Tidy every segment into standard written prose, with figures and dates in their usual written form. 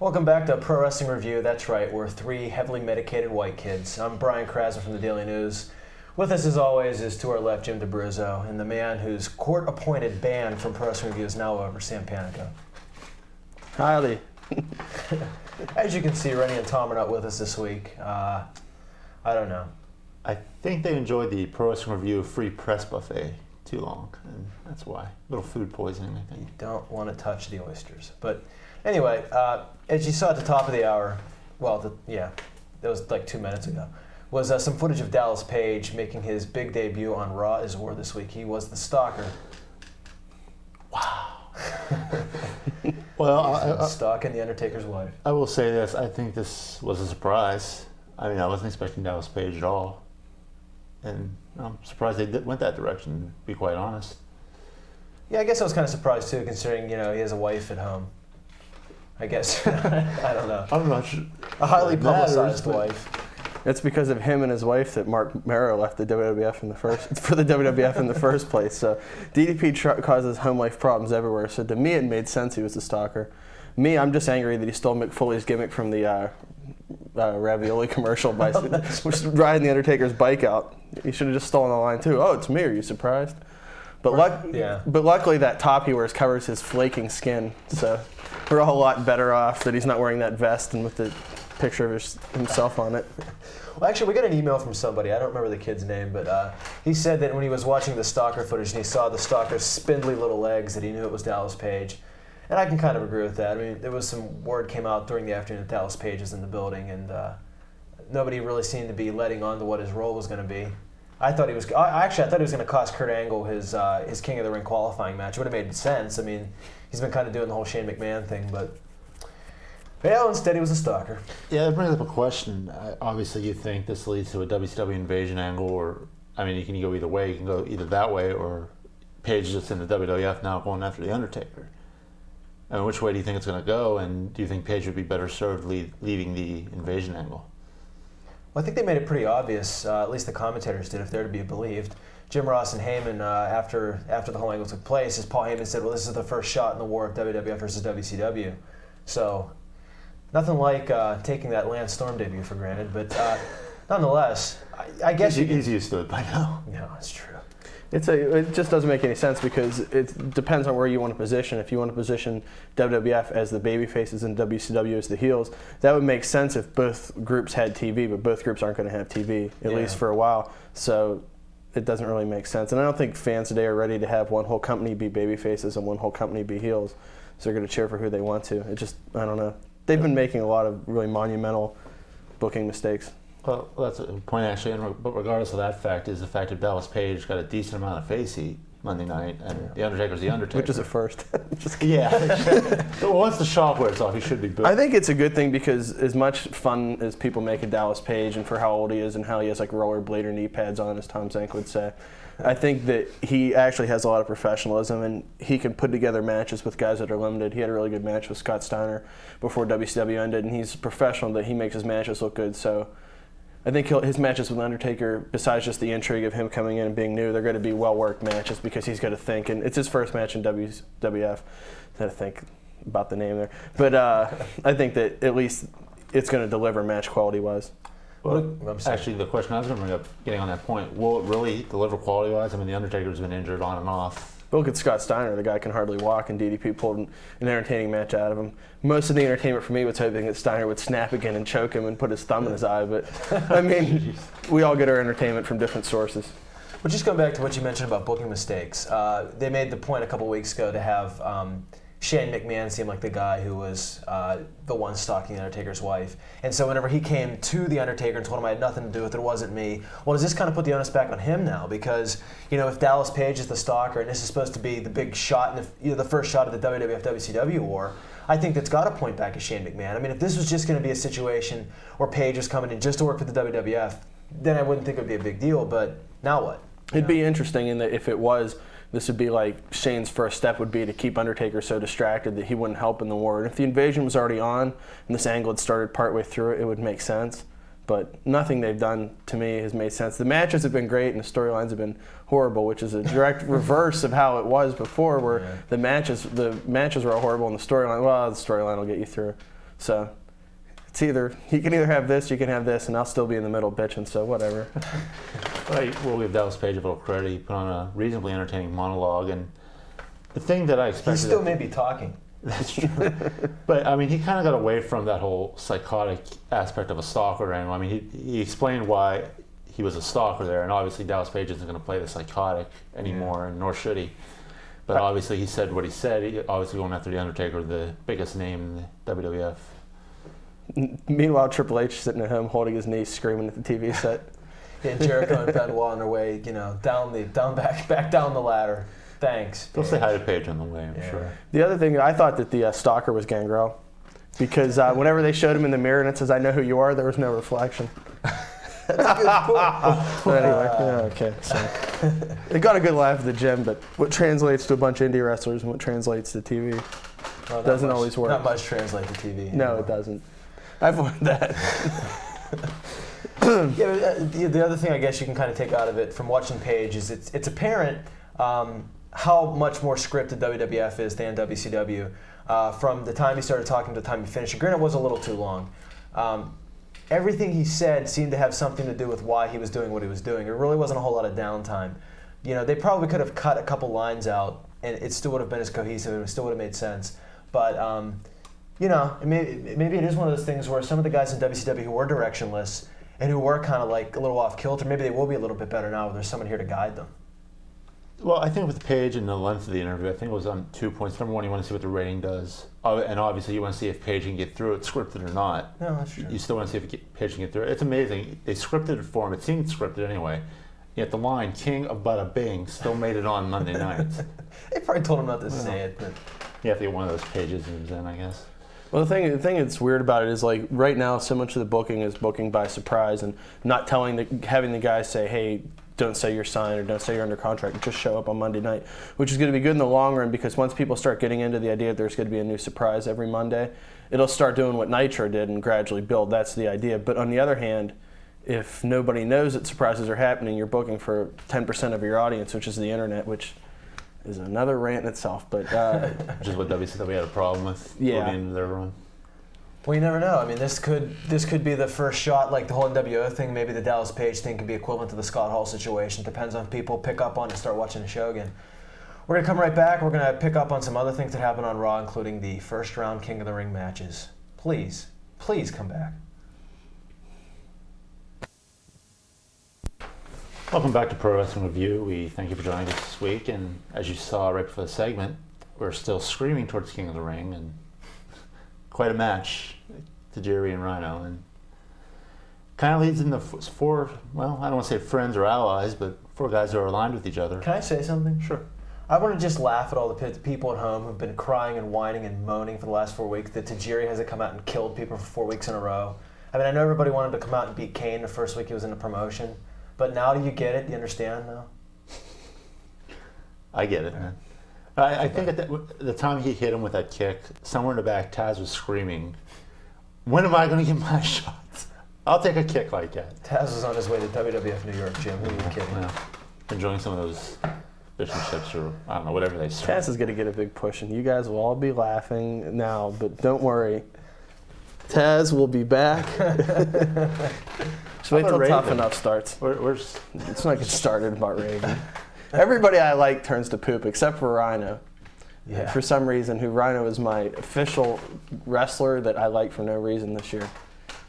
Welcome back to Pro Wrestling Review. That's right, we're three heavily medicated white kids. I'm Brian Krasner from the Daily News. With us, as always, is to our left Jim DeBruzzo, and the man whose court-appointed ban from Pro Wrestling Review is now over, Sam Panico. Howdy. As you can see, Rennie and Tom are not with us this week. I don't know. I think they enjoyed the Pro Wrestling Review free press buffet too long, and that's why. A little food poisoning, I think. You don't want to touch the oysters. But anyway, as you saw at the top of the hour, that was like 2 minutes ago, was some footage of Dallas Page making his big debut on Raw is War this week. He was the stalker. Wow. Well, stalking the Undertaker's wife. I will say this. I think this was a surprise. I mean, I wasn't expecting Dallas Page at all. And I'm surprised they went that direction, to be quite honest. Yeah, I guess I was kind of surprised too, considering, he has a wife at home. I guess. I don't know. I'm not sure. A highly publicized wife. It's because of him and his wife that Mark Mero left the WWF in the first place. So DDP causes home life problems everywhere. So to me, it made sense he was the stalker. Me, I'm just angry that he stole Mick Foley's gimmick from the ravioli commercial by riding the Undertaker's bike out. He should have just stolen the line too. Oh, it's me. Are you surprised? But luckily that top he wears covers his flaking skin. So we're all a lot better off that he's not wearing that vest and with the picture of himself on it. Well, actually, we got an email from somebody. I don't remember the kid's name, but he said that when he was watching the stalker footage and he saw the stalker's spindly little legs, that he knew it was Dallas Page. And I can kind of agree with that. I mean, there was some word came out during the afternoon that Dallas Page is in the building, and nobody really seemed to be letting on to what his role was going to be. I thought he was going to cost Kurt Angle his King of the Ring qualifying match. It would have made sense. I mean, he's been kind of doing the whole Shane McMahon thing, but instead he was a stalker. Yeah, that brings up a question. Obviously, you think this leads to a WCW invasion angle, or, I mean, you can go either way. You can go either that way, or Page is just in the WWF now going after The Undertaker. I mean, which way do you think it's going to go, and do you think Page would be better served leaving the invasion angle? Well, I think they made it pretty obvious, at least the commentators did, if they're to be believed. Jim Ross and Heyman, after the whole angle took place, as Paul Heyman said, well, this is the first shot in the war of WWF versus WCW. So, nothing like taking that Lance Storm debut for granted, but nonetheless, I guess he's used to it by now. No, it's true. It just doesn't make any sense because it depends on where you want to position. If you want to position WWF as the baby faces and WCW as the heels, that would make sense if both groups had TV, but both groups aren't going to have TV, at least for a while. So it doesn't really make sense. And I don't think fans today are ready to have one whole company be baby faces and one whole company be heels. So they're going to cheer for who they want to. I don't know. They've been making a lot of really monumental booking mistakes. Well, that's a point actually, but regardless of that fact, is the fact that Dallas Page got a decent amount of face heat Monday night, and The Undertaker's The Undertaker. Which is a first. Yeah. Well, once the shock wears off, he should be booked. I think it's a good thing because as much fun as people make of Dallas Page and for how old he is and how he has like rollerblade or knee pads on, as Tom Zank would say, I think that he actually has a lot of professionalism and he can put together matches with guys that are limited. He had a really good match with Scott Steiner before WCW ended, and he's professional that he makes his matches look good. So I think his matches with Undertaker, besides just the intrigue of him coming in and being new, they're going to be well-worked matches because he's got to think. And it's his first match in WWF. I had to think about the name there. But I think that at least it's going to deliver match quality-wise. Well, actually, the question I was going to bring up, getting on that point, will it really deliver quality-wise? I mean, The Undertaker's been injured on and off. Look at Scott Steiner. The guy can hardly walk, and DDP pulled an entertaining match out of him. Most of the entertainment for me was hoping that Steiner would snap again and choke him and put his thumb in his eye. But, I mean, we all get our entertainment from different sources. But just going back to what you mentioned about booking mistakes, they made the point a couple weeks ago to have Shane McMahon seem like the guy who was the one stalking the Undertaker's wife. And so whenever he came to the Undertaker and told him I had nothing to do with it, it wasn't me, well, does this kind of put the onus back on him now? Because, if Dallas Page is the stalker and this is supposed to be the big shot, the first shot of the WWF-WCW war, I think that's got to point back at Shane McMahon. I mean, if this was just going to be a situation where Page was coming in just to work for the WWF, then I wouldn't think it would be a big deal, but now what? It'd be interesting in that if it was, this would be like Shane's first step would be to keep Undertaker so distracted that he wouldn't help in the war. And if the invasion was already on and this angle had started partway through it, it would make sense. But nothing they've done to me has made sense. The matches have been great and the storylines have been horrible, which is a direct reverse of how it was before, where the matches were all horrible and the storyline will get you through. So it's either you can either have this, you can have this, and I'll still be in the middle bitching. So whatever. We'll give Dallas Page a little credit. He put on a reasonably entertaining monologue, and the thing that I expected. He still may be talking. That's true. But I mean, he kind of got away from that whole psychotic aspect of a stalker angle. I mean, he explained why he was a stalker there, and obviously Dallas Page isn't going to play the psychotic anymore, and nor should he. But obviously he said what he said. He obviously going after the Undertaker, the biggest name in the WWF. Meanwhile, Triple H sitting at home holding his knees, screaming at the TV set. Yeah, Jericho and Benoit on their way, back down the ladder. Thanks. They'll say hi to Page on the way, I'm sure. The other thing, I thought that the stalker was Gangrel, because whenever they showed him in the mirror and it says, "I know who you are," there was no reflection. That's a good point. But anyway, okay. So they got a good laugh at the gym, but what translates to a bunch of indie wrestlers and what translates to TV doesn't always work. Not much translate to TV. No, it doesn't. I've learned that. The other thing I guess you can kind of take out of it from watching Page is it's apparent how much more scripted WWF is than WCW. From the time he started talking to the time he finished, granted it was a little too long. Everything he said seemed to have something to do with why he was doing what he was doing. There really wasn't a whole lot of downtime. They probably could have cut a couple lines out, and it still would have been as cohesive, and it still would have made sense. But maybe it is one of those things where some of the guys in WCW who were directionless and who were kind of like a little off kilter, maybe they will be a little bit better now. There's someone here to guide them. Well, I think with Page and the length of the interview, I think it was on 2 points. Number one, you want to see what the rating does. And obviously you want to see if Page can get through it, scripted or not. No, that's true. You still want to see if Page can get through it. It's amazing. They scripted it for him. It seemed scripted anyway. Yet the line, "King of Bada Bing," still made it on Monday nights. They probably told him not to say it. But You have to get one of those Pages in, I guess. Well, the thing that's weird about it is, like, right now so much of the booking is booking by surprise and not having the guys say, "Hey, don't say you're signed or don't say you're under contract, just show up on Monday night," which is going to be good in the long run, because once people start getting into the idea that there's going to be a new surprise every Monday, it'll start doing what Nitro did and gradually build. That's the idea. But on the other hand, if nobody knows that surprises are happening, you're booking for 10% of your audience, which is the internet, which is another rant in itself. But which is what WCW had a problem with. Yeah. Into their run. Well, you never know. I mean, this could be the first shot, like the whole NWO thing. Maybe the Dallas Page thing could be equivalent to the Scott Hall situation. Depends on if people pick up on it and start watching the show again. We're going to come right back. We're going to pick up on some other things that happened on Raw, including the first round King of the Ring matches. Please come back. Welcome back to Pro Wrestling Review. We thank you for joining us this week. And as you saw right before the segment, we're still screaming towards King of the Ring, and quite a match, Tajiri and Rhino, and kind of leads into four, well, I don't want to say friends or allies, but four guys who are aligned with each other. Can I say something? Sure. I want to just laugh at all the people at home who've been crying and whining and moaning for the last 4 weeks that Tajiri hasn't come out and killed people for 4 weeks in a row. I mean, I know everybody wanted to come out and beat Kane the first week he was in the promotion, but now do you get it? Do you understand now? I get it, man. I think at the time he hit him with that kick, somewhere in the back, Taz was screaming, "When am I going to get my shots? I'll take a kick like that." Taz was on his way to WWF New York, Jim. Who are you kidding? Yeah. Enjoying some of those fish and chips, or I don't know, whatever they serve. Taz is going to get a big push, and you guys will all be laughing now, but don't worry. Taz will be back. Just wait till Tough Enough starts. It's not getting started about Raven. Everybody I like turns to poop except for Rhino. Yeah. For some reason, Rhino is my official wrestler that I like for no reason this year.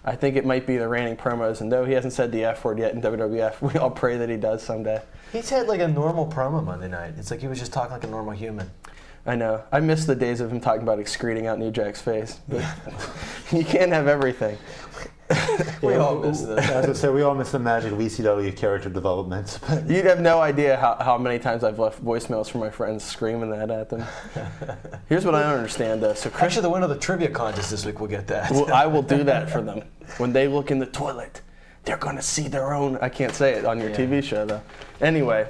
I think it might be the reigning promos, and though he hasn't said the F word yet in WWF, we all pray that he does someday. He's had like a normal promo Monday night. It's like he was just talking like a normal human. I know. I miss the days of him talking about excreting out New Jack's face. But you can't have everything. We all miss this. I was going to say, we all miss the magic of ECW character developments. You'd have no idea how many times I've left voicemails from my friends screaming that at them. Here's what I don't understand, though. So Actually, the winner of the trivia contest this week will get that. Well, I will do that for them. When they look in the toilet, they're going to see their own. I can't say it on your TV show, though. Anyway,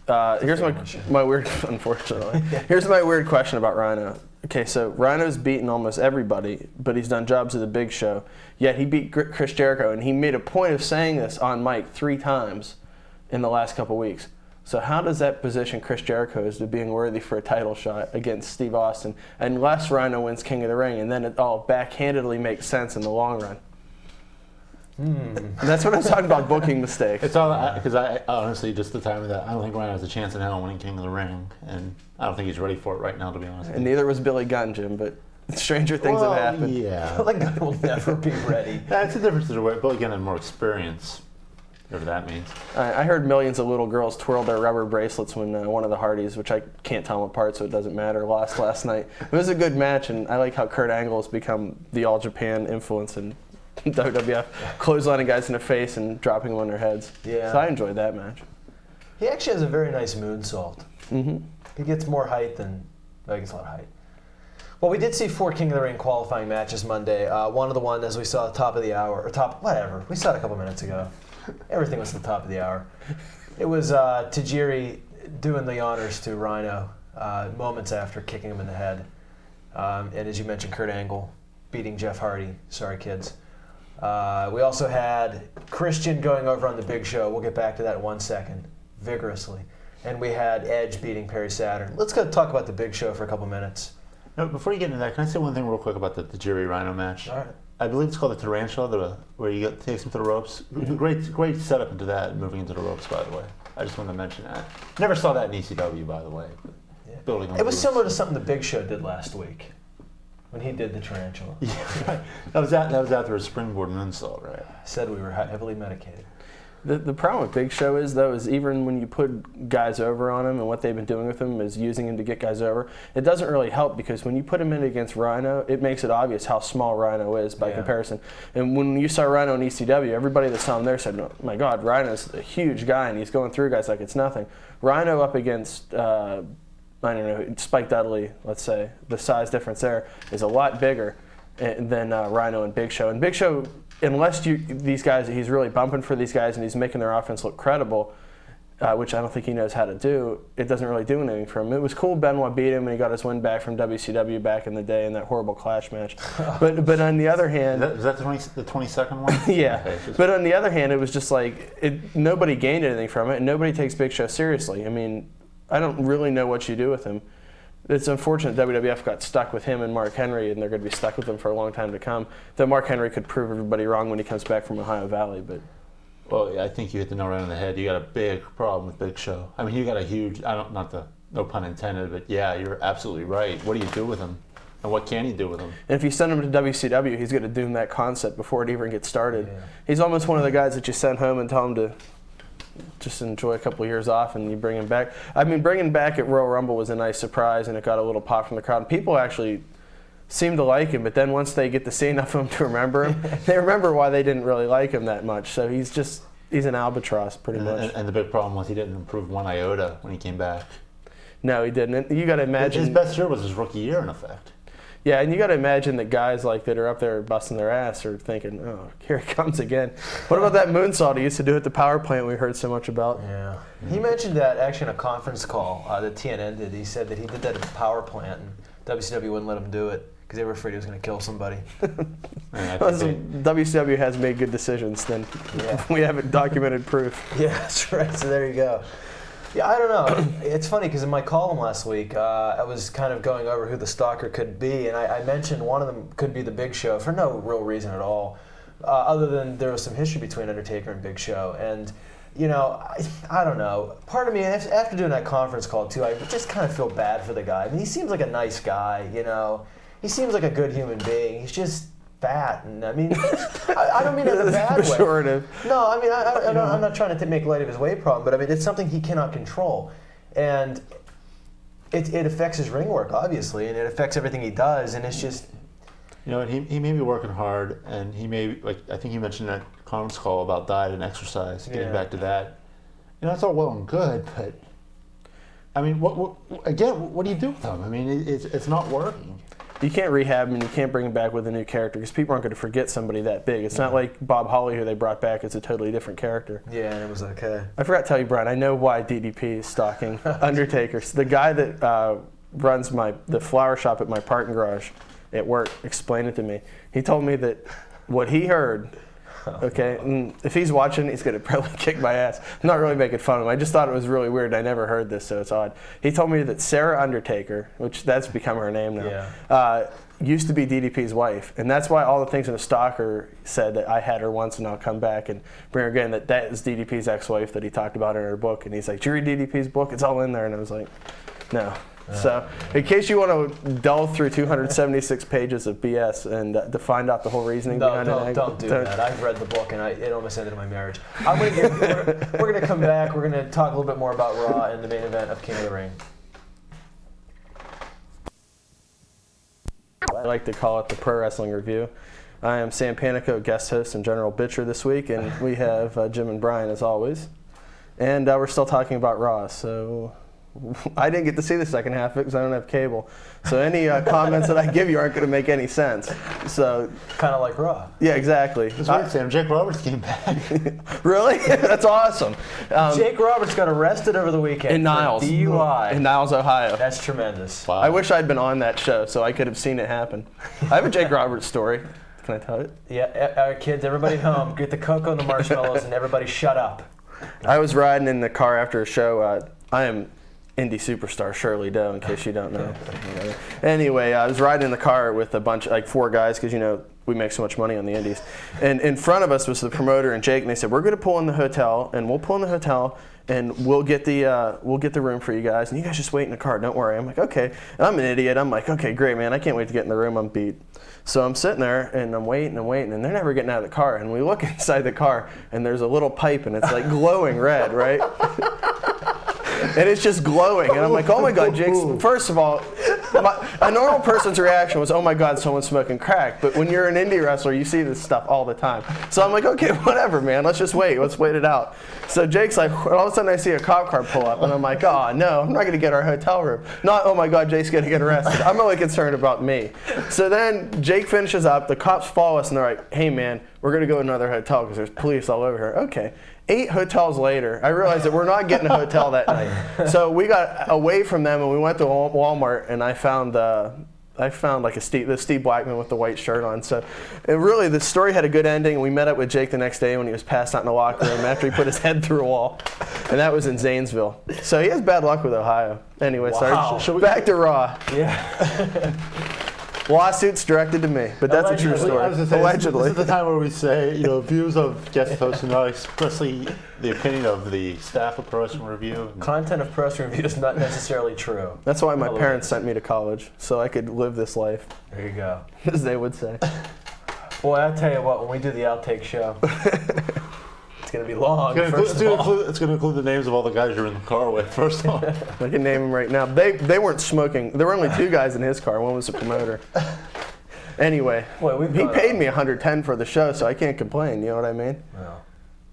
here's my weird, unfortunately. Here's my weird question about Rhino. Okay, so Rhino's beaten almost everybody, but he's done jobs at the Big Show. Yet he beat Chris Jericho, and he made a point of saying this on mic 3 times in the last couple weeks. So how does that position Chris Jericho as to being worthy for a title shot against Steve Austin, unless Rhino wins King of the Ring, and then it all backhandedly makes sense in the long run? That's what I'm talking about, booking mistakes. It's all because I honestly, just the time of that, I don't think Ryan has a chance in hell winning King of the Ring, and I don't think he's ready for it right now, to be honest. And neither was Billy Gunn, Jim, but stranger things have happened. Yeah. Billy Gunn will never be ready. That's the difference. Billy Gunn had more experience, whatever that means. I heard millions of little girls twirl their rubber bracelets when one of the Hardys, which I can't tell them apart, so it doesn't matter, lost last night. It was a good match, and I like how Kurt Angle has become the All Japan influence in WWF, clotheslining guys in the face and dropping them on their heads. Yeah. So I enjoyed that match. He actually has a very nice moonsault. Mm-hmm. He gets more height than, well, he gets a lot of height. Well, we did see 4 King of the Ring qualifying matches Monday. One of the one, as we saw at the top of the hour, or whatever. We saw it a couple minutes ago. Everything was at the top of the hour. It was Tajiri doing the honors to Rhino moments after kicking him in the head. And as you mentioned, Kurt Angle beating Jeff Hardy. Sorry, kids. We also had Christian going over on the Big Show. We'll get back to that in 1 second, vigorously. And we had Edge beating Perry Saturn. Let's go talk about the Big Show for a couple minutes. No, before you get into that, can I say one thing real quick about the Jerry Rhino match? All right. I believe it's called the Tarantula, where you takes him to the ropes. Great setup into that, moving into the ropes, by the way. I just wanted to mention that. Never saw that in ECW, by the way. Yeah. Building on It was the similar to something the Big Show did last week when he did the tarantula. Yeah, right. That was after a springboard moonsault, right? Said we were heavily medicated. The problem with Big Show is even when you put guys over on him, and what they've been doing with him is using him to get guys over, it doesn't really help, because when you put him in against Rhino, it makes it obvious how small Rhino is by comparison. And when you saw Rhino in ECW, everybody that saw him there said, "Oh my God, Rhino's a huge guy, and he's going through guys like it's nothing." Rhino up against, I don't know, Spike Dudley, let's say, the size difference there is a lot bigger than Rhino and Big Show. And Big Show, unless these guys, he's really bumping for these guys and he's making their offense look credible, which I don't think he knows how to do, it doesn't really do anything for him. It was cool Benoit beat him and he got his win back from WCW back in the day in that horrible Clash match. But on the other hand... Is that the 22nd one? Yeah. Okay, but on the other hand, it was just like, nobody gained anything from it, and nobody takes Big Show seriously. I mean, I don't really know what you do with him. It's unfortunate WWF got stuck with him and Mark Henry, and they're going to be stuck with him for a long time to come. Though Mark Henry could prove everybody wrong when he comes back from Ohio Valley. But well, I think you hit the nail right on the head. You got a big problem with Big Show. I mean, you got a huge. No pun intended, but yeah, you're absolutely right. What do you do with him, and what can you do with him? And if you send him to WCW, he's going to doom that concept before it even gets started. Yeah. He's almost one of the guys that you send home and tell him to just enjoy a couple of years off, and you bring him back. I mean, bringing back at Royal Rumble was a nice surprise, and it got a little pop from the crowd. People actually seem to like him, but then once they get to see enough of him to remember him, they remember why they didn't really like him that much. So he's an albatross, pretty much. And the big problem was he didn't improve one iota when he came back. No, he didn't. You got to imagine his best year was his rookie year, in effect. Yeah, and you got to imagine that guys like that are up there busting their ass are thinking, "Oh, here he comes again." What about that moonsault he used to do at the power plant we heard so much about? Yeah, he mentioned that actually in a conference call that TNN did. He said that he did that at the power plant, and WCW wouldn't let him do it because they were afraid he was going to kill somebody. WCW has made good decisions. Then we haven't documented proof. Yeah, that's right. So there you go. Yeah, I don't know. It's funny because in my column last week, I was kind of going over who the stalker could be, and I mentioned one of them could be the Big Show for no real reason at all, other than there was some history between Undertaker and Big Show. And, you know, I don't know. Part of me, after doing that conference call, too, I just kind of feel bad for the guy. I mean, he seems like a nice guy, you know. He seems like a good human being. He's just fat, and I mean, I don't mean it in a bad way. No, I mean, I'm not trying to make light of his weight problem, but I mean, it's something he cannot control, and it affects his ring work, obviously, and it affects everything he does, and it's just, you know, he may be working hard, and he may, like, I think you mentioned that conference call about diet and exercise. Getting back to that, you know, it's all well and good, but I mean, what do you do with him? I mean, it's not working. You can't rehab him and you can't bring him back with a new character because people aren't going to forget somebody that big. It's not like Bob Holly, who they brought back as a totally different character. Yeah, and it was okay. I forgot to tell you, Brian, I know why DDP is stalking Undertaker. The guy that runs the flower shop at my parking garage at work explained it to me. He told me that what he heard Okay, and if he's watching, he's gonna probably kick my ass. I'm not really making fun of him. I just thought it was really weird. I never heard this, so it's odd. He told me that Sarah Undertaker, which that's become her name now, used to be DDP's wife, and that's why all the things in the stalker said that I had her once and I'll come back and bring her again. That is DDP's ex-wife that he talked about in her book, and he's like, "Did you read DDP's book? It's all in there." And I was like, "No." So, in case you want to delve through 276 pages of BS and to find out the whole reasoning behind it, don't do that. I've read the book and it almost ended my marriage. We're going to come back. We're going to talk a little bit more about Raw and the main event of King of the Ring. I like to call it the Pro Wrestling Review. I am Sam Panico, guest host and general bitcher this week, and we have Jim and Brian as always. And we're still talking about Raw, so I didn't get to see the second half of it because I don't have cable. So any comments that I give you aren't going to make any sense. So kind of like Raw. Yeah, exactly. That's right, Sam. Jake Roberts came back. Really? That's awesome. Jake Roberts got arrested over the weekend in Niles. for DUI. In Niles, Ohio. That's tremendous. Wow. I wish I'd been on that show so I could have seen it happen. I have a Jake Roberts story. Can I tell it? Yeah, kids, everybody at home, get the cocoa and the marshmallows and everybody shut up. I was riding in the car after a show. I am indie superstar Shirley Doe, in case you don't know. Anyway, I was riding in the car with a bunch, like 4 guys, because we make so much money on the indies. And in front of us was the promoter and Jake, and they said, "We're going to pull in the hotel, and we'll pull in the hotel, and we'll get the room for you guys, and you guys just wait in the car. Don't worry." I'm like, "Okay." And I'm an idiot. I'm like, "Okay, great, man. I can't wait to get in the room. I'm beat." So I'm sitting there and I'm waiting, and they're never getting out of the car. And we look inside the car, and there's a little pipe, and it's like glowing red, right? And it's just glowing, and I'm like, "Oh my God, Jake!" First of all, a normal person's reaction was, "Oh my God, someone's smoking crack." But when you're an indie wrestler, you see this stuff all the time. So I'm like, "Okay, whatever, man. Let's just wait. Let's wait it out." So Jake's like, all of a sudden I see a cop car pull up, and I'm like, "Oh no, I'm not going to get our hotel room." Not, "Oh my God, Jake's going to get arrested." I'm only concerned about me. So then Jake finishes up. The cops follow us, and they're like, "Hey man, we're going to go to another hotel because there's police all over here." Okay. 8 hotels later, I realized that we're not getting a hotel that night. So we got away from them and we went to Walmart, and I found like the Steve Blackman with the white shirt on. So really, the story had a good ending. We met up with Jake the next day when he was passed out in the locker room after he put his head through a wall, and that was in Zanesville. So he has bad luck with Ohio. Anyway, wow. Sorry. Back to Raw. Yeah. Lawsuits directed to me, but that's a true story. Allegedly. This is the time where we say, views of guest hosts are not expressly the opinion of the staff of Pro Wrestling Review. Content of Pro Wrestling Review is not necessarily true. That's why my parents sent me to college, so I could live this life. There you go. As they would say. Boy, I'll tell you what, when we do the outtake show, it's going to be long. It's going to include the names of all the guys you're in the car with, first of all. I can name them right now. They weren't smoking. There were only 2 guys in his car. One was a promoter. Anyway, he paid me $110 for the show, so I can't complain. You know what I mean? No.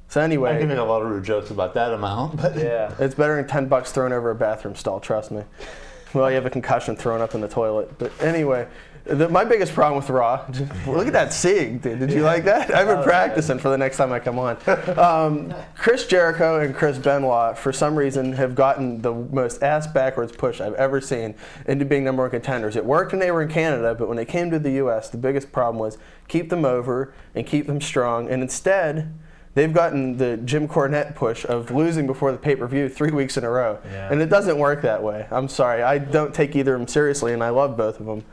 So anyway, I can make a lot of rude jokes about that amount, but yeah, it's better than $10 thrown over a bathroom stall. Trust me. Well, you have a concussion thrown up in the toilet. But anyway, my biggest problem with Raw, look at that SIG, dude. Did you like that? I've been practicing for the next time I come on. Chris Jericho and Chris Benoit, for some reason, have gotten the most ass-backwards push I've ever seen into being number 1 contenders. It worked when they were in Canada, but when they came to the U.S., the biggest problem was keep them over and keep them strong. And instead, they've gotten the Jim Cornette push of losing before the pay-per-view 3 weeks in a row. Yeah. And it doesn't work that way. I'm sorry. I don't take either of them seriously, and I love both of them.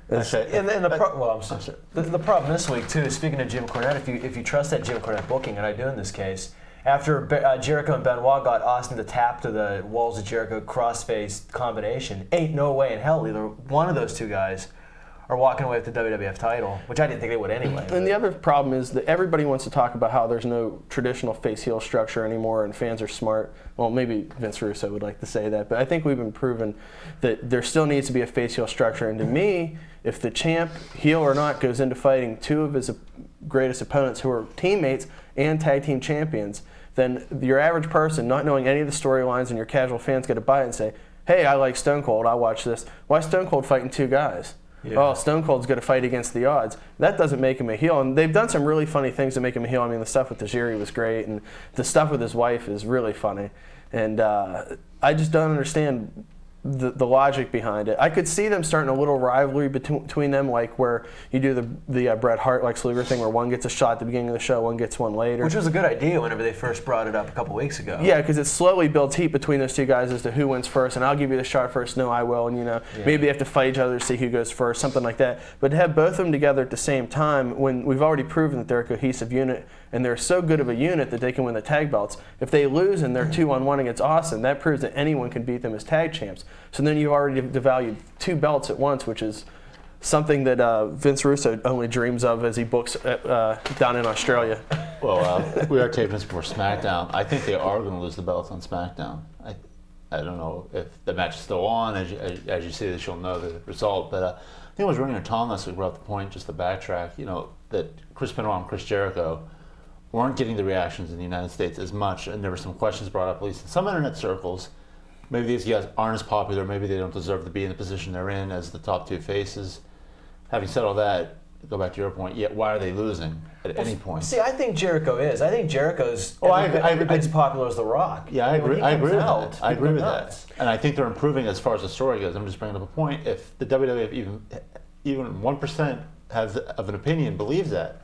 And the problem this week too, speaking of Jim Cornette, if you trust that Jim Cornette booking, and I do in this case, after Jericho and Benoit got Austin to tap to the Walls of Jericho crossface combination, ain't no way in hell either one of those 2 guys are walking away with the WWF title, which I didn't think they would anyway. And the other problem is that everybody wants to talk about how there's no traditional face-heel structure anymore and fans are smart. Well, maybe Vince Russo would like to say that, but I think we've been proven that there still needs to be a face-heel structure. And to me, if the champ, heel or not, goes into fighting 2 of his greatest opponents who are teammates and tag team champions, then your average person, not knowing any of the storylines, and your casual fans get to buy it and say, "Hey, I like Stone Cold, I'll watch this." Why is Stone Cold fighting 2 guys? Yeah. Oh, Stone Cold's going to fight against the odds. That doesn't make him a heel. And they've done some really funny things to make him a heel. I mean, the stuff with Tajiri was great, and the stuff with his wife is really funny. And I just don't understand the logic behind it. I could see them starting a little rivalry between them, like where you do the Bret Hart Lex Luger thing, where one gets a shot at the beginning of the show, one gets one later. Which was a good idea whenever they first brought it up a couple weeks ago. Yeah, because it slowly builds heat between those two guys as to who wins first, and I'll give you the shot first. No, I will, and maybe they have to fight each other to see who goes first, something like that. But to have both of them together at the same time, when we've already proven that they're a cohesive unit, and they're so good of a unit that they can win the tag belts. If they lose and they're 2-on-1 against Austin, that proves that anyone can beat them as tag champs. So then you've already devalued 2 belts at once, which is something that Vince Russo only dreams of as he books down in Australia. Well, we are taping this before SmackDown. I think they are going to lose the belts on SmackDown. I don't know if the match is still on. As you see this, you'll know the result. But I think it was Ring of Tom last week brought up the point, just to backtrack, that Chris Benoit and Chris Jericho weren't getting the reactions in the United States as much, and there were some questions brought up, at least in some internet circles. Maybe these guys aren't as popular, maybe they don't deserve to be in the position they're in as the top 2 faces. Having said all that, go back to your point, why are they losing at any point? See, I think Jericho is. I think Jericho's every bit as popular as The Rock. Yeah, I agree with that. I agree with that. And I think they're improving as far as the story goes. I'm just bringing up a point. If the WWF even 1% of an opinion believes that,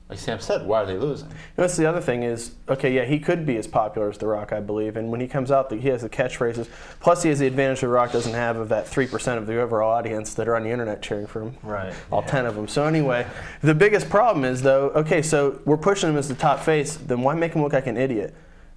like Sam said, why are they losing? That's the other thing is, he could be as popular as The Rock, I believe. And when he comes out, he has the catchphrases. Plus, he has the advantage The Rock doesn't have of that 3% of the overall audience that are on the internet cheering for him. Right. All 10 of them. So anyway, the biggest problem is, though, so we're pushing him as the top face. Then why make him look like an idiot?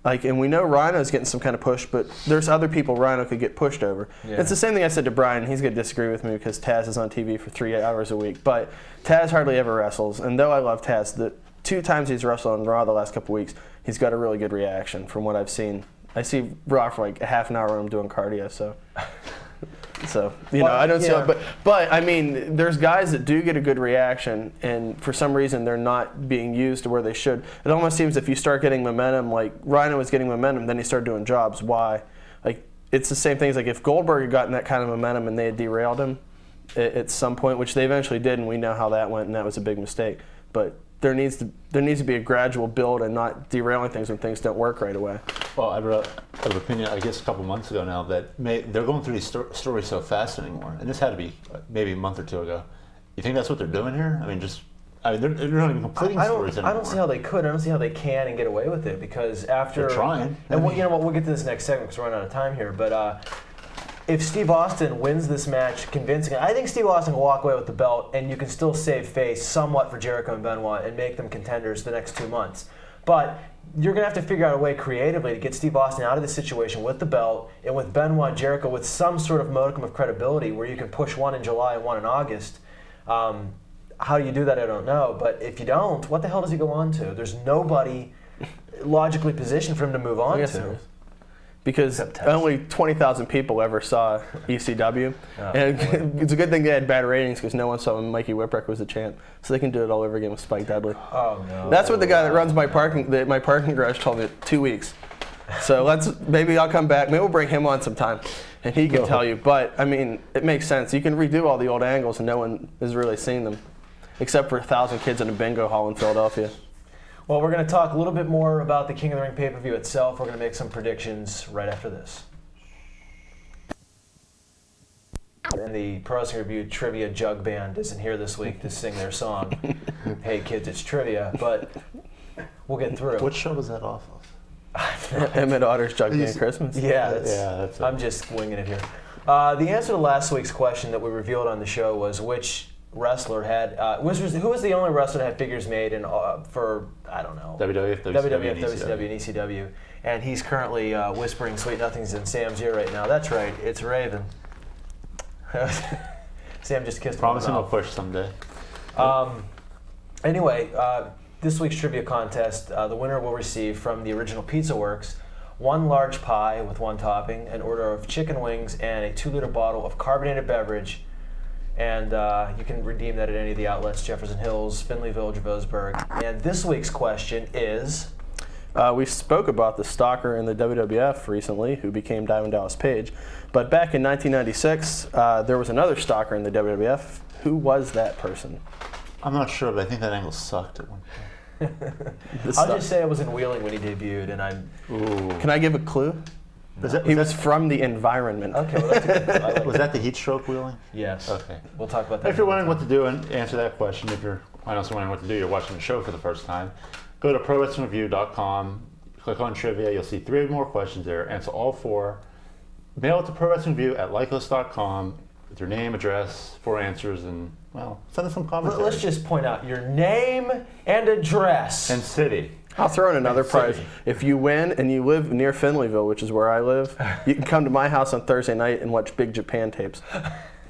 And we know Rhino's getting some kind of push, but there's other people Rhino could get pushed over. Yeah. It's the same thing I said to Brian. He's going to disagree with me because Taz is on TV for 3 hours a week. But Taz hardly ever wrestles. And though I love Taz, the 2 times he's wrestled on Raw the last couple weeks, he's got a really good reaction from what I've seen. I see Raw for like a half an hour when I'm doing cardio, so I don't see it. But I mean, there's guys that do get a good reaction, and for some reason they're not being used to where they should. It almost seems if you start getting momentum, like Rhino was getting momentum, then he started doing jobs. Why? Like, it's the same thing as like if Goldberg had gotten that kind of momentum and they had derailed him at some point, which they eventually did, and we know how that went, and that was a big mistake. But there needs to be a gradual build and not derailing things when things don't work right away. Well, I brought up an opinion, I guess, a couple months ago now that they're going through these stories so fast anymore, and this had to be maybe a month or 2 ago. You think that's what they're doing here? I mean, they're not even completing stories anymore. I don't see how they could. I don't see how they can and get away with it because after they're trying. And you know what? We'll get to this next segment because we're running out of time here. But if Steve Austin wins this match convincingly, I think Steve Austin will walk away with the belt, and you can still save face somewhat for Jericho and Benoit and make them contenders the next 2 months. But you're going to have to figure out a way creatively to get Steve Austin out of this situation with the belt and with Benoit and Jericho with some sort of modicum of credibility where you can push one in July and one in August. How do you do that, I don't know. But if you don't, what the hell does he go on to? There's nobody logically positioned for him to move on to. Because only 20,000 people ever saw ECW. And it's a good thing they had bad ratings because no one saw when Mikey Whipwreck was the champ. So they can do it all over again with Spike Dudley. Oh, no. That's what the guy that runs my parking garage told me 2 weeks. So maybe I'll come back. Maybe we'll bring him on sometime and he can tell you. But, I mean, it makes sense. You can redo all the old angles and no one has really seen them. Except for 1,000 kids in a bingo hall in Philadelphia. Well, we're going to talk a little bit more about the King of the Ring pay-per-view itself. We're going to make some predictions right after this. And the Pro Wrestling Review Trivia Jug Band isn't here this week to sing their song, Hey Kids, It's Trivia, but we'll get through. What show was that off of? Emmett Otter's Jug Band Christmas. Yeah, that's I'm just winging it here. The answer to last week's question that we revealed on the show was which wrestler had who was the only wrestler that had figures made in for I don't know WWF, WCW, and ECW, and he's currently whispering sweet nothings in Sam's ear right now. That's right, it's Raven. Sam just kissed him. Promising I'll push someday. Anyway, this week's trivia contest, the winner will receive from the original Pizza Works 1 large pie with 1 topping, an order of chicken wings, and a 2-liter bottle of carbonated beverage. And you can redeem that at any of the outlets, Jefferson Hills, Findlay Village, Vosburg. And this week's question is... we spoke about the stalker in the WWF recently who became Diamond Dallas Page. But back in 1996, there was another stalker in the WWF. Who was that person? I'm not sure, but I think that angle sucked at one point. I'll just say I was in Wheeling when he debuted, and I'm... Ooh. Can I give a clue? He was from the environment. Okay, well, that's a good. I like Was that the heat stroke wheeling? Yes. Okay. We'll talk about that. If you're wondering what to do and answer that question, if you're honestly wondering what to do, you're watching the show for the first time, go to ProWrestlingReview.com, click on trivia, you'll see 3 more questions there, answer all 4, mail it to ProWrestlingReview@lycos.com with your name, address, 4 answers, and, well, send us some commentary. Let's just point out your name and address. And city. I'll throw in another prize. City. If you win and you live near Finleyville, which is where I live, you can come to my house on Thursday night and watch Big Japan tapes.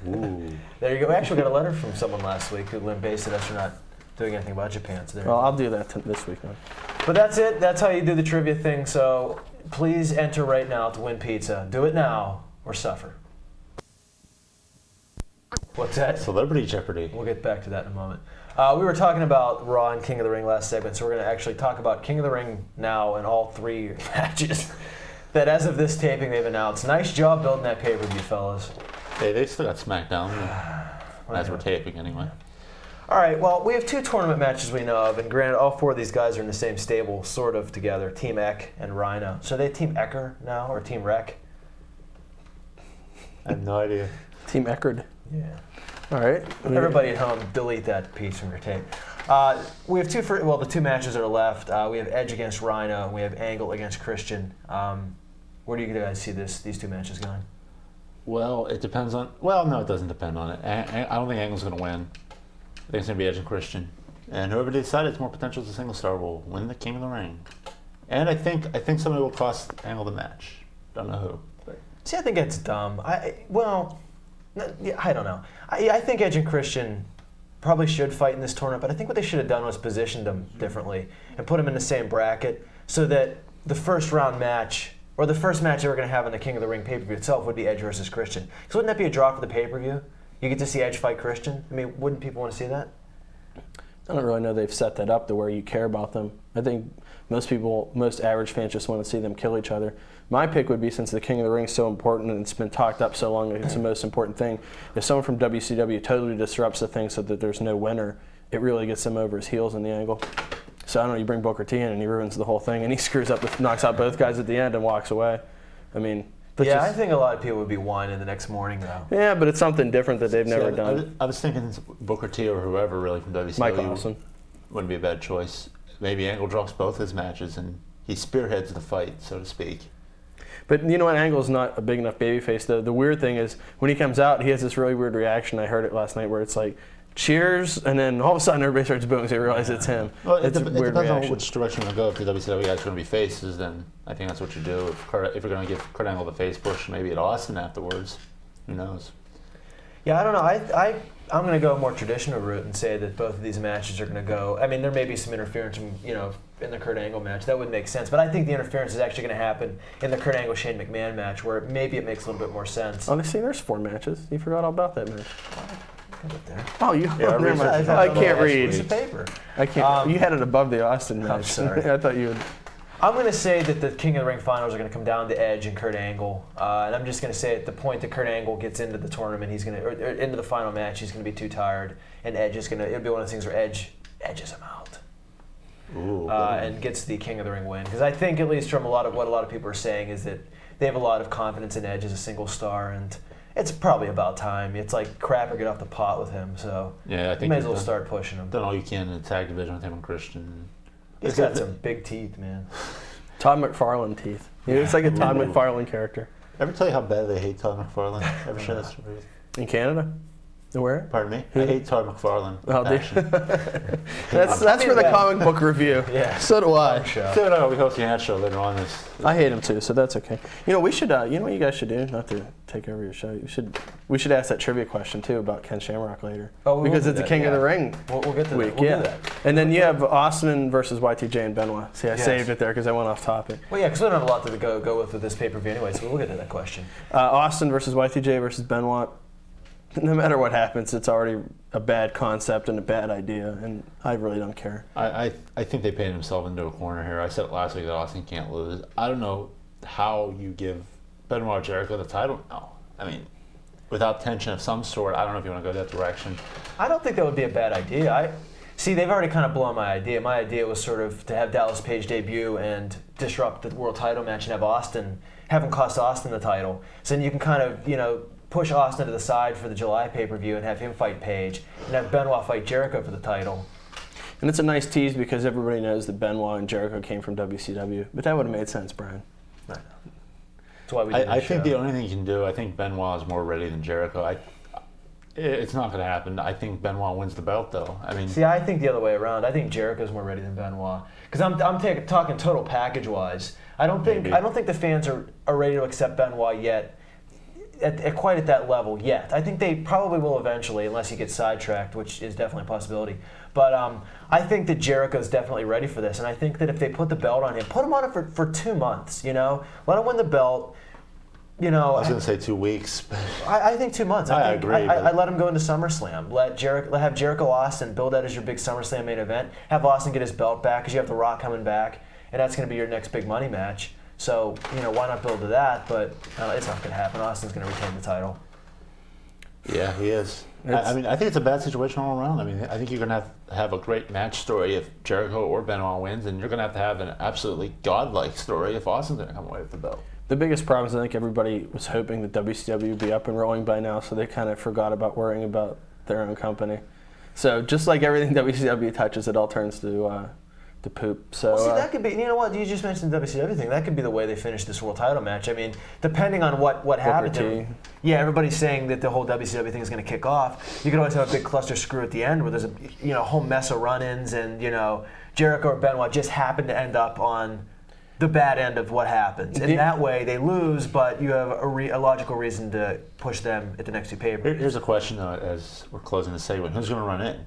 Ooh. There you go. We actually got a letter from someone last week who lambasted us for not doing anything about Japan. So Well, I'll do that this weekend. But that's it. That's how you do the trivia thing. So please enter right now to win pizza. Do it now or suffer. What's that? Celebrity Jeopardy. We'll get back to that in a moment. We were talking about Raw and King of the Ring last segment, so we're going to actually talk about King of the Ring now in all 3 matches that as of this taping they've announced. Nice job building that pay-per-view, fellas. Hey, they still got SmackDown, as we're taping anyway. All right, well, we have 2 tournament matches we know of, and granted, all 4 of these guys are in the same stable, sort of together, Team Eck and Rhino. So are they Team Ecker now, or Team Wreck? I have no idea. Team Eckerd. Yeah. All right. Everybody at home, delete that piece from your tape. We have the 2 matches that are left. We have Edge against Rhino, and we have Angle against Christian. Where do you guys see these 2 matches going? Well, it depends on... Well, no, it doesn't depend on it. I don't think Angle's going to win. I think it's going to be Edge and Christian. And whoever they decide it's more potential as a single star will win the King of the Ring. And I think somebody will cost Angle the match. Don't know who. But. See, I think it's dumb. I don't know. I think Edge and Christian probably should fight in this tournament, but I think what they should have done was positioned them differently and put them in the same bracket so that the first round match, or the first match they were going to have in the King of the Ring pay-per-view itself would be Edge versus Christian. Because wouldn't that be a draw for the pay-per-view? You get to see Edge fight Christian? I mean, wouldn't people want to see that? I don't really know they've set that up to where you care about them. I think most average fans just want to see them kill each other. My pick would be, since the King of the Ring is so important and it's been talked up so long, it's the most important thing. If someone from WCW totally disrupts the thing so that there's no winner, it really gets him over his heels in the angle. So I don't know, you bring Booker T in and he ruins the whole thing and he screws up, knocks out both guys at the end and walks away. I mean, I think a lot of people would be whining the next morning, though. Yeah, but it's something different that they've never done. I was thinking Booker T or whoever really from WCW Mike Awesome wouldn't be a bad choice. Maybe Angle drops both his matches and he spearheads the fight, so to speak. But you know what? Angle's not a big enough babyface. The weird thing is when he comes out, he has this really weird reaction. I heard it last night where it's like, cheers, and then all of a sudden everybody starts booing because they realize it's him. Well, it's it a weird depends reaction. on which direction you go. If the WCW guys are going to be faces, then I think that's what you do. If you're going to give Kurt Angle the face push, maybe at Austin afterwards. Who knows? Yeah, I don't know. I'm going to go a more traditional route and say that both of these matches are going to go. I mean, there may be some interference in the Kurt Angle match. That would make sense. But I think the interference is actually going to happen in the Kurt Angle Shane McMahon match, where maybe it makes a little bit more sense. Honestly, there's 4 matches. You forgot all about that match. There. Oh, you. Yeah, never mind. I can't read. Piece of paper. I can't. You had it above the Austin match. I'm sorry. I thought you would. I'm going to say that the King of the Ring finals are going to come down to Edge and Kurt Angle, and I'm just going to say at the point that Kurt Angle gets into the tournament, he's going to, or into the final match, he's going to be too tired, and Edge is going to. It'll be one of those things where Edge edges him out, and gets the King of the Ring win. Because I think, at least from what a lot of people are saying, is that they have a lot of confidence in Edge as a single star, and it's probably about time. It's like crap or get off the pot with him. So yeah, I think you may as well start pushing him. Done all you can in the tag division with him and Christian. He's got some big teeth, man. Todd McFarlane teeth. He looks like a Todd McFarlane character. Ever tell you how bad they hate Todd McFarlane? Ever share that story? In Canada? Where? Pardon me? I hate Todd McFarlane. Oh, that's for the comic book review. Yeah. So do I. So no, we host the ad show later on this. I hate him too, so that's okay. You know, we should. You know what you guys should do? Not to take over your show. We should ask that trivia question too about Ken Shamrock later. Oh, because it's the King of the Ring. We'll get to week. that. We'll do that. And then you have Austin versus YTJ and Benoit. See, I saved it there because I went off topic. Well, yeah, because we don't have a lot to go with this pay-per-view anyway, so we'll get to that question. Austin versus YTJ versus Benoit. No matter what happens, it's already a bad concept and a bad idea, and I really don't care. I think they painted himself into a corner here. I said it last week that Austin can't lose. I don't know how you give Benoit Jericho the title now. I mean, without tension of some sort, I don't know if you want to go that direction. I don't think that would be a bad idea. See, they've already kind of blown my idea. My idea was sort of to have Dallas Page debut and disrupt the world title match and have Austin have him cost Austin the title. So then you can kind of, push Austin to the side for the July pay-per-view and have him fight Page, and have Benoit fight Jericho for the title. And it's a nice tease because everybody knows that Benoit and Jericho came from WCW, but that would have made sense, Brian. I know. That's why we did I this think show. the only thing you can do, I think Benoit is more ready than Jericho. It's not going to happen. I think Benoit wins the belt, though. I mean, See, I think the other way around. I think Jericho's more ready than Benoit because I'm talking total package-wise. I don't think the fans are ready to accept Benoit yet, quite at that level yet. I think they probably will eventually, unless he gets sidetracked, which is definitely a possibility. But I think that Jericho's definitely ready for this, and I think that if they put the belt on him, put him on it for 2 months. Let him win the belt. I was going to say 2 weeks. I think 2 months. I agree. I let him go into SummerSlam. Have Jericho Austin build that as your big SummerSlam main event. Have Austin get his belt back because you have The Rock coming back, and that's going to be your next big money match. So why not build to that? But it's not going to happen. Austin's going to retain the title. Yeah, he is. I mean, I think it's a bad situation all around. I mean, I think you're going to have a great match story if Jericho or Benoit wins, and you're going to have an absolutely godlike story if Austin's going to come away with the belt. The biggest problem is I think everybody was hoping that WCW would be up and rolling by now, so they kind of forgot about worrying about their own company. So just like everything WCW touches, it all turns to poop. So well, see, that could be. You know what? You just mentioned the WCW thing. That could be the way they finish this world title match. I mean, depending on what happened. Yeah, everybody's saying that the whole WCW thing is going to kick off. You could always have a big cluster screw at the end where there's a whole mess of run-ins, and Jericho or Benoit just happen to end up on the bad end of what happens. And that way they lose, but you have a logical reason to push them at the next two pay-per-views. Here's a question, though, as we're closing the segment. Who's going to run in?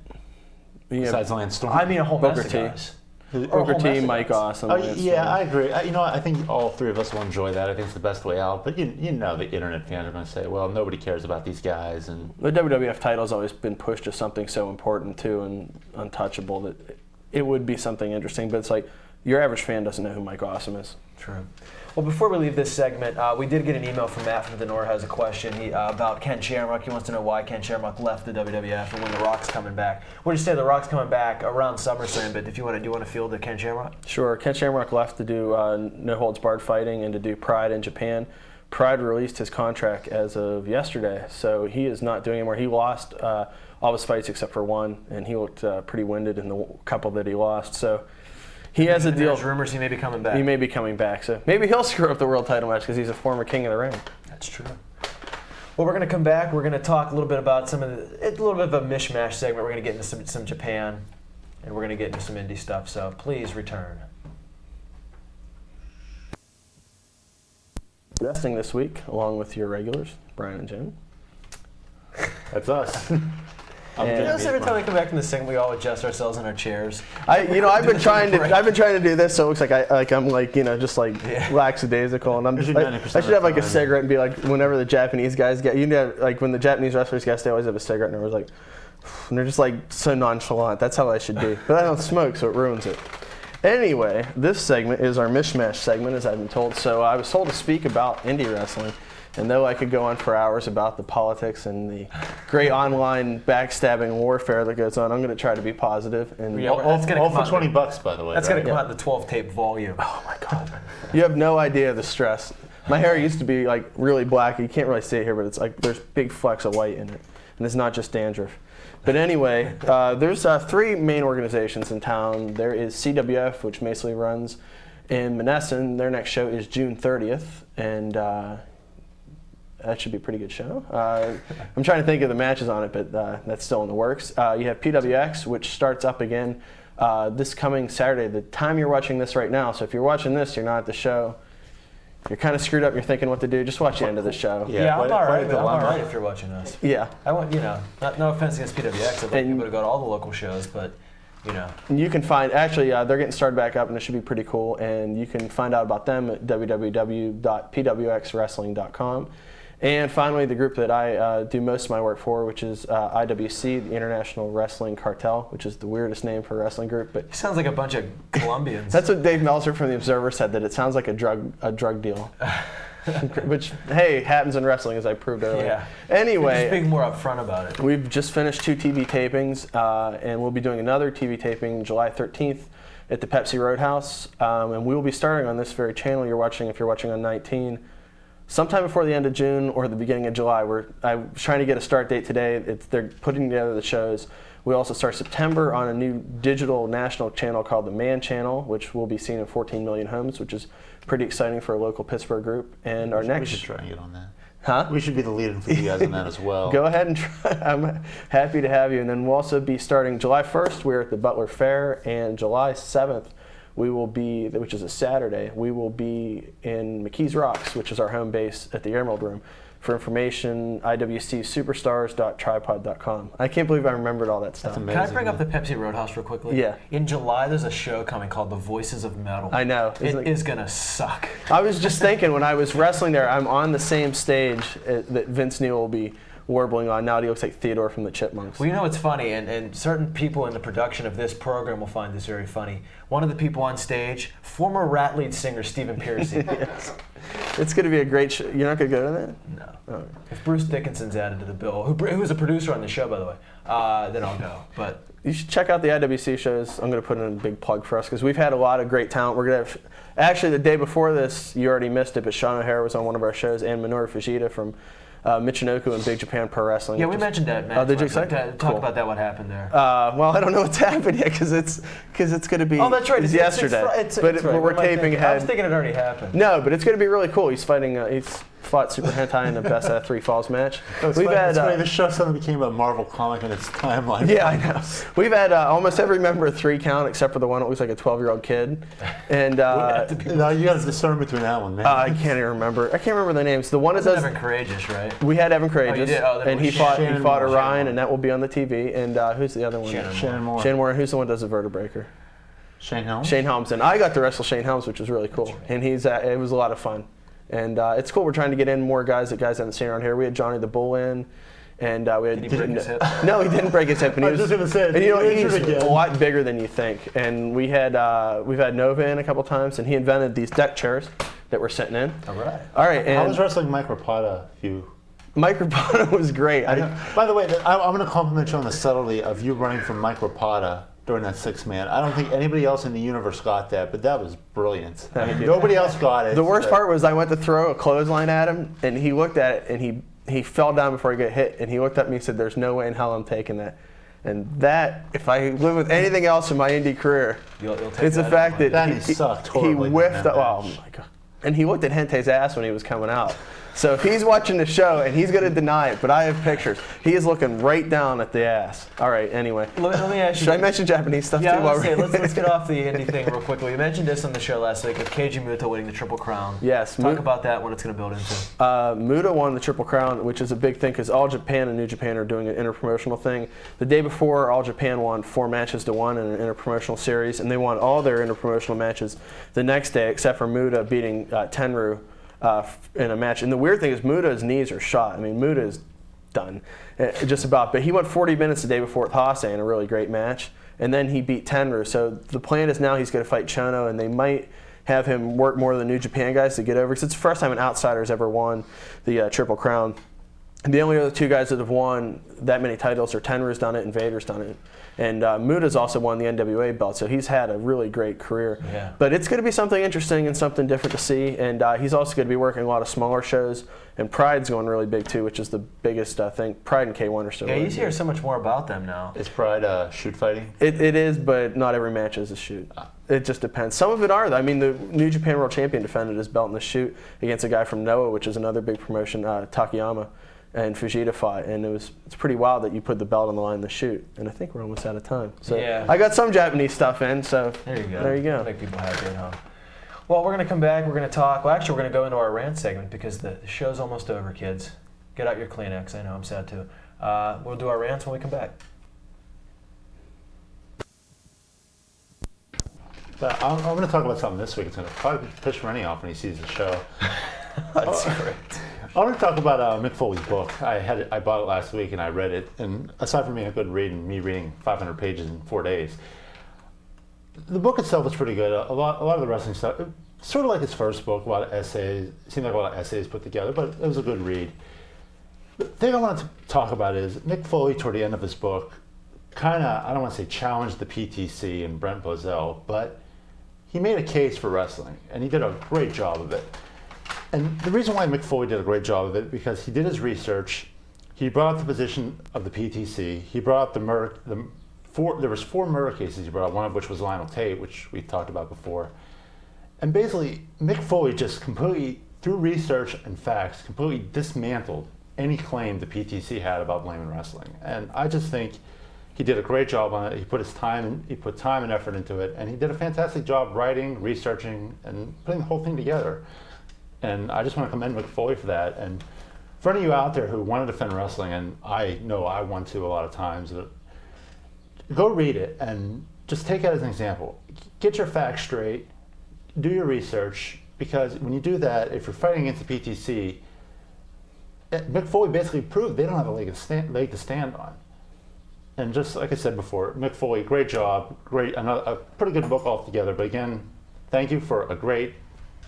Besides Lance Storm? I mean, a whole mess of guys. Booker T, Mike Awesome. I agree. I think all three of us will enjoy that. I think it's the best way out. But the internet fans are going to say, well, nobody cares about these guys. And the WWF title's always been pushed as something so important, too, and untouchable that it would be something interesting. But it's like, your average fan doesn't know who Mike Awesome is. True. Well, before we leave this segment, we did get an email from Matt from the North has a question about Ken Shamrock. He wants to know why Ken Shamrock left the WWF and when The Rock's coming back. We'll just say The Rock's coming back around SummerSlam, but do you want to field the Ken Shamrock? Sure. Ken Shamrock left to do No Holds Barred fighting and to do Pride in Japan. Pride released his contract as of yesterday, so he is not doing anymore. He lost all his fights except for one, and he looked pretty winded in the couple that he lost. So he has a deal. There's rumors he may be coming back. He may be coming back, so maybe he'll screw up the world title match because he's a former king of the ring. That's true. Well, we're going to come back. We're going to talk a little bit about it's a little bit of a mishmash segment. We're going to get into some Japan, and we're going to get into some indie stuff. So please return. Wrestling this week, along with your regulars, Brian and Jim. that's us. Every time we come back from this segment, we all adjust ourselves in our chairs. I've been trying to do this, so it looks like I'm lackadaisical, and I should have like a cigarette and be like, whenever the Japanese guys get, when the Japanese wrestlers guest, they always have a cigarette, and everyone's like, and they're just like so nonchalant. That's how I should be, but I don't smoke, so it ruins it. Anyway, this segment is our mishmash segment, as I've been told. So I was told to speak about indie wrestling. And though I could go on for hours about the politics and the great online backstabbing warfare that goes on, I'm going to try to be positive. And all for $20, by the way. That's going to come out in the 12-tape volume. Oh my God! You have no idea the stress. My hair used to be like really black. You can't really see it here, but it's like there's big flecks of white in it, and it's not just dandruff. But anyway, there's three main organizations in town. There is CWF, which basically runs in Menneson. Their next show is June 30th, and that should be a pretty good show. I'm trying to think of the matches on it, but that's still in the works. You have PWX, which starts up again this coming Saturday. The time you're watching this right now, so if you're watching this, you're not at the show, you're kind of screwed up, you're thinking what to do, just watch the end of the show. Yeah, I'm all right if you're watching us. Yeah. I want, no offense against PWX, I'd like people to go to all the local shows, but, You can find, actually, they're getting started back up, and it should be pretty cool, and you can find out about them at www.pwxwrestling.com. And finally, the group that I do most of my work for, which is IWC, the International Wrestling Cartel, which is the weirdest name for a wrestling group. But it sounds like a bunch of Colombians. That's what Dave Meltzer from The Observer said, that it sounds like a drug deal. Which, hey, happens in wrestling, as I proved earlier. Yeah. Anyway, just being more upfront about it. We've just finished 2 TV tapings, and we'll be doing another TV taping July 13th at the Pepsi Roadhouse, and we will be starting on this very channel you're watching, if you're watching on 19, sometime before the end of June or the beginning of July. I'm trying to get a start date today. They're putting together the shows. We also start September on a new digital national channel called the Man Channel, which will be seen in 14 million homes, which is pretty exciting for a local Pittsburgh group. And we should try and get on that. Huh? We should be the lead-in for you guys on that as well. Go ahead and try. I'm happy to have you. And then we'll also be starting July 1st. We're at the Butler Fair, and July 7th, we will be, which is a Saturday, we will be in McKees Rocks, which is our home base at the Emerald Room. For information, iwcsuperstars.tripod.com. I can't believe I remembered all that stuff. That's amazing. Can I bring up the Pepsi Roadhouse real quickly? Yeah. In July, there's a show coming called The Voices of Metal. I know. It is going to suck. I was just thinking when I was wrestling there, I'm on the same stage that Vince Neil will be warbling on. Now he looks like Theodore from the Chipmunks. Well, you know, it's funny, and certain people in the production of this program will find this very funny. One of the people on stage, former Rat lead singer Stephen Pearcy. Yes. It's going to be a great show. You're not going to go to that? No. Oh. If Bruce Dickinson's added to the bill, who's a producer on the show, by the way, then I'll go. But you should check out the IWC shows. I'm going to put in a big plug for us because we've had a lot of great talent. We're going to have, actually, the day before this, you already missed it, but Sean O'Hara was on one of our shows, and Minoru Fujita from Michinoku and Big Japan Pro Wrestling. yeah, we mentioned that, man. Oh, did you say? Talk Cool. about that, what happened there. Well, I don't know what's happened yet because it's going to be. Oh, that's right. It's yesterday. But we're what am I taping thinking? ahead. I was thinking it already happened. No, but it's going to be really cool. He's fighting. He's fought Super Hentai in the Best Out of 3 Falls match. It's funny. This show suddenly became a Marvel comic in its timeline. Yeah, I know. We've had almost every member of 3 count except for the one that looks like a 12-year-old kid. And No, you got to discern between that one, man. I can't even remember. I can't remember the names. The one that does. Evan Courageous, right? We had Evan Courageous, did? Oh, then and it he was fought Shannon Orion, Moore. and that will be on the TV. And who's the other one? Shannon Moore. Shane Moore. Who's the one that does the Vertebreaker? Shane Helms? Shane Helms. And I got to wrestle Shane Helms, which was really cool. Right. And it was a lot of fun. And it's cool. We're trying to get in more guys that guys haven't seen around here. We had Johnny the Bull in. And we had, Did he break his hip? No, he didn't break his hip. And I was just going to say, and you know, he's again. a lot bigger than you think. And we've had Nova in a couple times, and he invented these deck chairs that we're sitting in. All right. All right. How And was wrestling Micropata Micropata was great. By the way, I'm going to compliment you on the subtlety of you running from Micropata during that 6-man. I don't think anybody else in the universe got that, but that was brilliant. Thank you. Nobody else got it. The worst part was I went to throw a clothesline at him, and he looked at it, and he fell down before he got hit, and he looked at me and said, "There's no way in hell I'm taking that." And that, if I live with anything else in my indie career, You'll take it's the that fact anyway. that Danny sucked horribly he whiffed. in that Oh match. my god! And he looked at Hente's ass when he was coming out. So if he's watching the show and he's going to deny it, but I have pictures. He is looking right down at the ass. All right. Anyway, Let me ask you. should I mention Japanese stuff Yeah, too? I was gonna say, let's get off the indie thing real quickly. We mentioned this on the show last week with Keiji Muto winning the Triple Crown. Yes. Talk about that, what it's going to build into. Muta won the Triple Crown, which is a big thing because All Japan and New Japan are doing an interpromotional thing. The day before, All Japan won 4 matches to 1 in an interpromotional series, and they won all their interpromotional matches the next day, except for Muta beating Tenryu in a match. And the weird thing is Muta's knees are shot. I mean, Muta is done, just about. But he went 40 minutes the day before with Hase in a really great match, and then he beat Tenryu. So the plan is now he's going to fight Chono, and they might have him work more of the New Japan guys to get over, because it's the first time an outsider's ever won the Triple Crown. And the only other 2 guys that have won that many titles are Tenryu's done it and Vader's done it. And Muta's also won the NWA belt, so he's had a really great career. Yeah. But it's going to be something interesting and something different to see. And he's also going to be working a lot of smaller shows. And Pride's going really big too, which is the biggest thing. Pride and K1 are still Yeah, really you hear so much more about them now. Is Pride shoot fighting? It is, but not every match is a shoot. It just depends. Some of it are. I mean, the New Japan World Champion defended his belt in the shoot against a guy from Noah, which is another big promotion, Takayama, and Fujita fought. And it's pretty wild that you put the belt on the line in the shoot. And I think we're almost out of time. So Yeah. I got some Japanese stuff in. So There you go. There you go. Make people happy at home. Well, we're going to come back. We're going to talk. Well, actually, we're going to go into our rant segment because the show's almost over, kids. Get out your Kleenex. I know, I'm sad too. We'll do our rants when we come back. But I'm going to talk about something this week. It's going to probably piss Rennie off when he sees the show. That's great. I want to talk about Mick Foley's book. I bought it last week and I read it. And aside from being a good read and me reading 500 pages in 4 days, the book itself is pretty good. A lot of the wrestling stuff, sort of like his first book, a lot of essays. It seemed like a lot of essays put together, but it was a good read. The thing I wanted to talk about is Mick Foley, toward the end of his book, kind of, I don't want to say challenged the PTC and Brent Bozell, but he made a case for wrestling, and he did a great job of it. And the reason why Mick Foley did a great job of it, because he did his research, he brought up the position of the PTC, he brought up there was 4 murder cases he brought up, one of which was Lionel Tate, which we talked about before. And basically, Mick Foley just completely, through research and facts, completely dismantled any claim the PTC had about blaming wrestling. And I just think he did a great job on it. He put time and effort into it, and he did a fantastic job writing, researching, and putting the whole thing together. And I just want to commend Mick Foley for that. And for any of you out there who want to defend wrestling, and I know I want to a lot of times, go read it and just take it as an example. Get your facts straight, do your research, because when you do that, if you're fighting against the PTC, Mick Foley basically proved they don't have a leg to stand on. And just like I said before, Mick Foley, great job, a pretty good book altogether. But again, thank you for a great,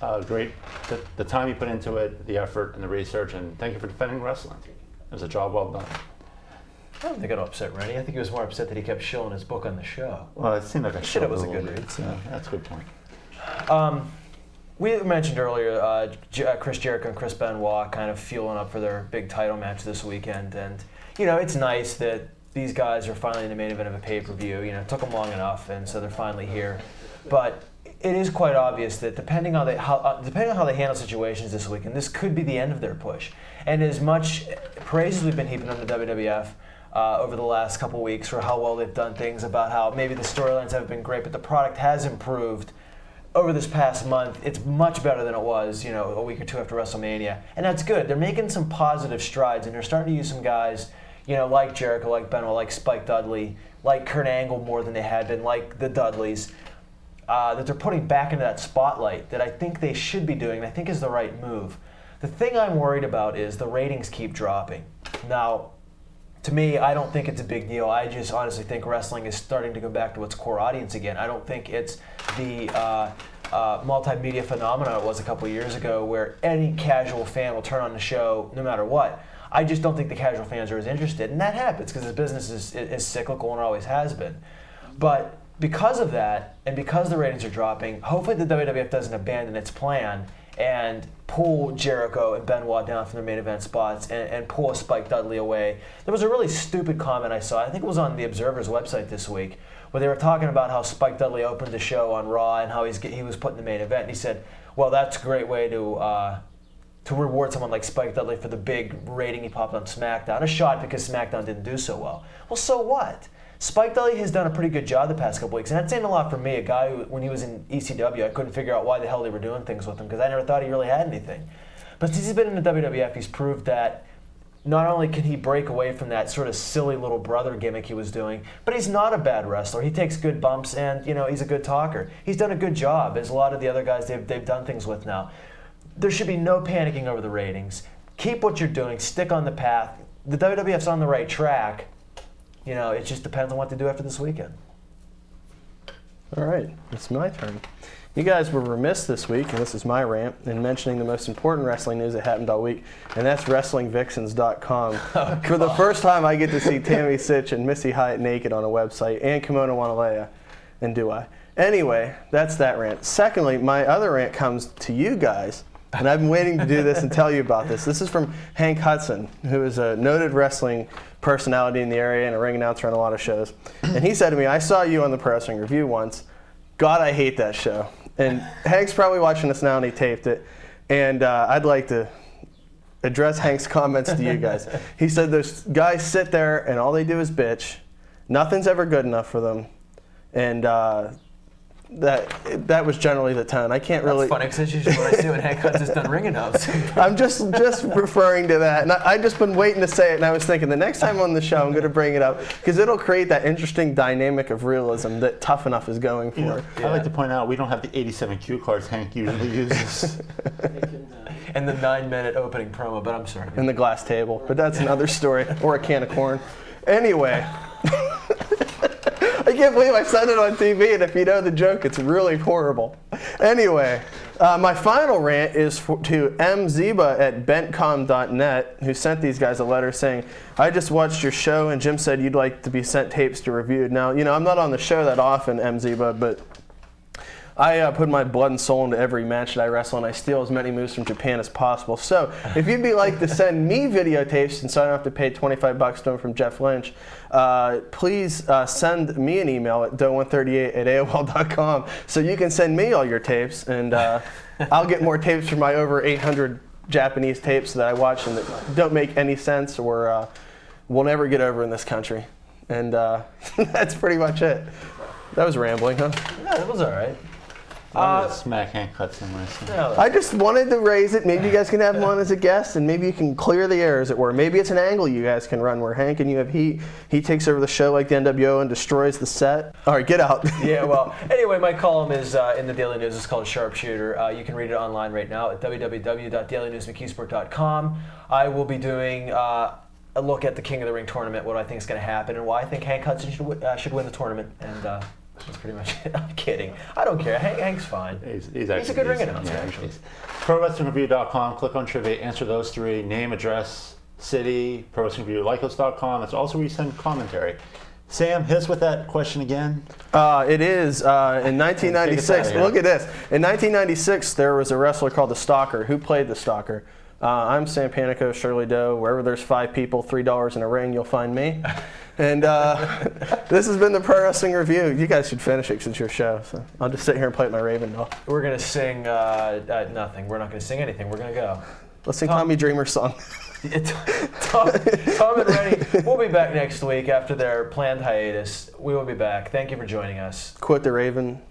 the time you put into it, the effort and the research, and thank you for defending wrestling. It was a job well done. I don't think it upset Rennie. I think he was more upset that he kept shilling his book on the show. Well, it seemed like It was a good read. So that's a good point. We mentioned earlier Chris Jericho and Chris Benoit kind of fueling up for their big title match this weekend. And, it's nice that these guys are finally in the main event of a pay-per-view. It took them long enough, and so they're finally here. But it is quite obvious that depending on how they handle situations this weekend, this could be the end of their push. And as much praise as we've been heaping on the WWF over the last couple weeks for how well they've done things, about how maybe the storylines haven't been great, but the product has improved over this past month. It's much better than it was, a week or two after WrestleMania. And that's good. They're making some positive strides, and they're starting to use some guys, like Jericho, like Benoit, like Spike Dudley, like Kurt Angle more than they had been, like the Dudleys, that they're putting back into that spotlight that I think they should be doing, and I think is the right move. The thing I'm worried about is the ratings keep dropping. Now, to me, I don't think it's a big deal. I just honestly think wrestling is starting to go back to its core audience again. I don't think it's the multimedia phenomenon it was a couple years ago where any casual fan will turn on the show no matter what. I just don't think the casual fans are as interested, and that happens because this business is cyclical and always has been. But because of that, and because the ratings are dropping, hopefully the WWF doesn't abandon its plan and pull Jericho and Benoit down from their main event spots and pull a Spike Dudley away. There was a really stupid comment I saw, I think it was on the Observer's website this week, where they were talking about how Spike Dudley opened the show on Raw and how he was put in the main event. And he said, well, that's a great way to reward someone like Spike Dudley for the big rating he popped on SmackDown. A shot because SmackDown didn't do so well. Well, so what? Spike Dudley has done a pretty good job the past couple weeks, and that's saying a lot for me, a guy who, when he was in ECW, I couldn't figure out why the hell they were doing things with him because I never thought he really had anything. But since he's been in the WWF, he's proved that not only can he break away from that sort of silly little brother gimmick he was doing, but he's not a bad wrestler. He takes good bumps, and he's a good talker. He's done a good job, as a lot of the other guys they've done things with now. There should be no panicking over the ratings. Keep what you're doing. Stick on the path. The WWF's on the right track. It just depends on what to do after this weekend. All right, it's my turn. You guys were remiss this week, and this is my rant, in mentioning the most important wrestling news that happened all week, and that's WrestlingVixens.com. For the first time, I get to see Tammy Sitch and Missy Hyatt naked on a website, and Kimono Wanalea, and do I? Anyway, that's that rant. Secondly, my other rant comes to you guys, and I've been waiting to do this and tell you about this. This is from Hank Hudson, who is a noted wrestling personality in the area and a ring announcer on a lot of shows. And he said to me, I saw you on the Pro Wrestling Review once. God, I hate that show. And Hank's probably watching this now and he taped it. And I'd like to address Hank's comments to you guys. He said those guys sit there and all they do is bitch. Nothing's ever good enough for them. And that was generally the tone. I can't really. That's funny because that's usually what I see when Hank Hudson's done ring announce. I'm just referring to that, and I just been waiting to say it. And I was thinking the next time on the show I'm going to bring it up because it'll create that interesting dynamic of realism that Tough Enough is going for. Yeah. I'd like to point out we don't have the 87 cue cards Hank usually uses. And the 9-minute opening promo, but I'm sorry. And the glass table, but that's another story, or a can of corn. Anyway. I can't believe I said it on TV, and if you know the joke, it's really horrible. Anyway, My final rant is to mziba at bentcom.net, who sent these guys a letter saying, I just watched your show and Jim said you'd like to be sent tapes to review. Now, I'm not on the show that often, mziba, but I put my blood and soul into every match that I wrestle, and I steal as many moves from Japan as possible. So if you'd be like to send me videotapes, and so I don't have to pay $25 to them from Jeff Lynch, please send me an email at doe138@aol.com so you can send me all your tapes, and I'll get more tapes from my over 800 Japanese tapes that I watch and that don't make any sense or will never get over in this country. And that's pretty much it. That was rambling, huh? Yeah, that was all right. Smack hand cuts in my I just wanted to raise it. Maybe you guys can have him on as a guest, and maybe you can clear the air, as it were. Maybe it's an angle you guys can run where Hank and you have heat. He takes over the show like the NWO and destroys the set. All right, get out. Yeah, well, anyway, my column is in the Daily News. It's called Sharpshooter. You can read it online right now at www.dailynewsmckeesport.com. I will be doing a look at the King of the Ring tournament, what I think is going to happen, and why I think Hank Hudson should win the tournament. And that's pretty much it. I'm kidding. I don't care. Hank's fine. He's a good ring announcer, actually. ProWrestlingReview.com. Click on trivia. Answer those three: name, address, city. ProWrestlingReview.lycos.com. That's also where you send commentary. Sam, hit us with that question again. It is in 1996. Look at this. In 1996, there was a wrestler called the Stalker. Who played the Stalker? I'm Sam Panico, Shirley Doe. Wherever there's 5 people, $3 in a ring, you'll find me. And this has been the Pro Wrestling Review. You guys should finish it because it's your show. So I'll just sit here and play with my Raven doll. We're going to sing nothing. We're not going to sing anything. We're going to go. Let's sing Tommy Dreamer's song. Tom and Rennie, we'll be back next week after their planned hiatus. We will be back. Thank you for joining us. Quote the Raven.